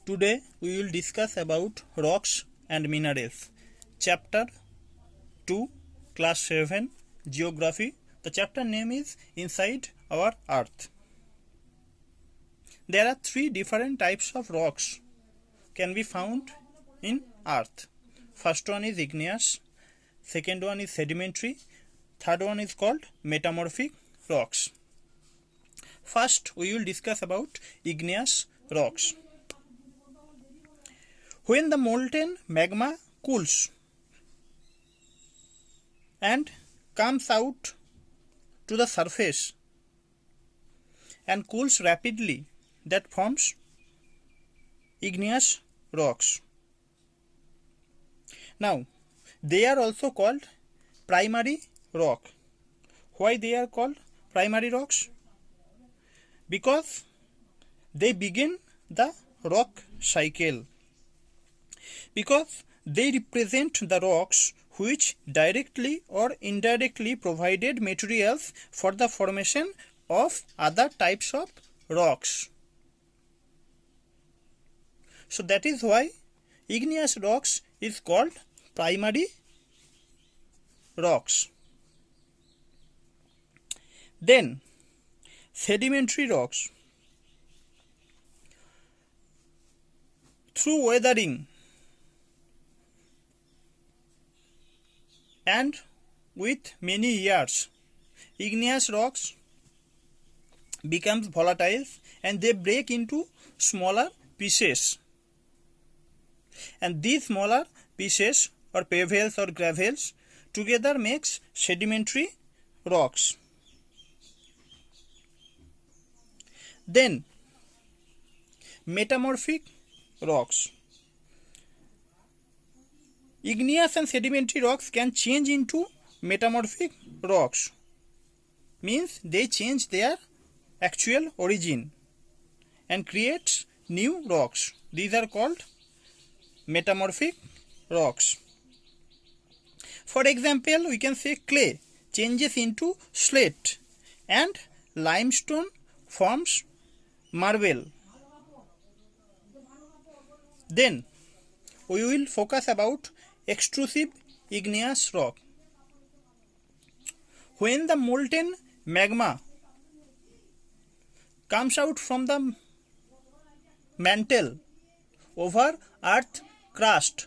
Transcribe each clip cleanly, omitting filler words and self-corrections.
Today we will discuss about rocks and minerals. Chapter 2, Class 7, Geography. The chapter name is Inside Our Earth. There are three different types of rocks can be found in Earth. First one is igneous, second one is sedimentary, third one is called metamorphic rocks. First we will discuss about igneous rocks. When the molten magma cools and comes out to the surface and cools rapidly, that forms igneous rocks. Now, they are also called primary rock. Why they are called primary rocks? Because they begin the rock cycle. Because they represent the rocks which directly or indirectly provided materials for the formation of other types of rocks. So that is why igneous rocks is called primary rocks. Then sedimentary rocks. Through weathering and with many years, igneous rocks becomes volatile and they break into smaller pieces. And these smaller pieces or pebbles or gravels together makes sedimentary rocks. Then metamorphic rocks. Igneous and sedimentary rocks can change into metamorphic rocks. Means they change their actual origin and create new rocks. These are called metamorphic rocks. For example, we can say clay changes into slate and limestone forms marble. Then we will focus about extrusive igneous rock. When the molten magma comes out from the mantle over earth crust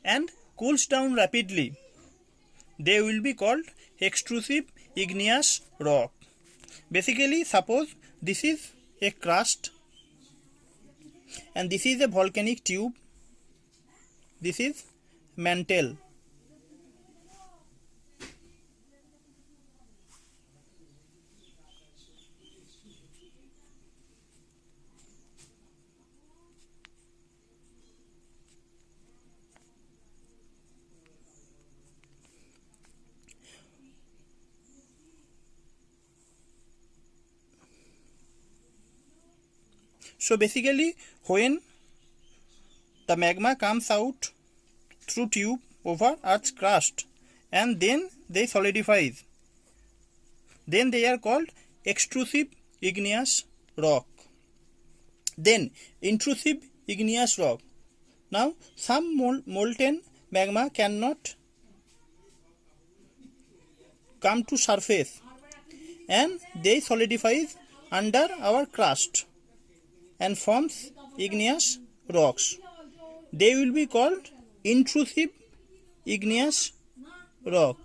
and cools down rapidly, they will be called extrusive igneous rock. Basically, suppose this is a crust and this is a volcanic tube, this is mantle. So basically, when the magma comes out through tube over earth's crust and then they solidify, then they are called extrusive igneous rock. Then intrusive igneous rock. Now some molten magma cannot come to surface and they solidify under our crust and forms igneous rocks. They will be called intrusive igneous rock.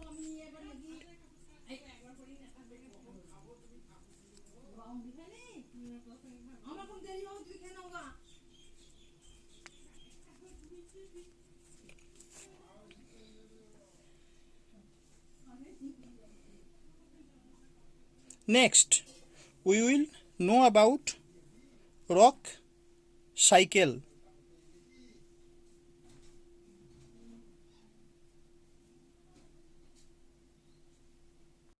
Next, we will know about rock cycle.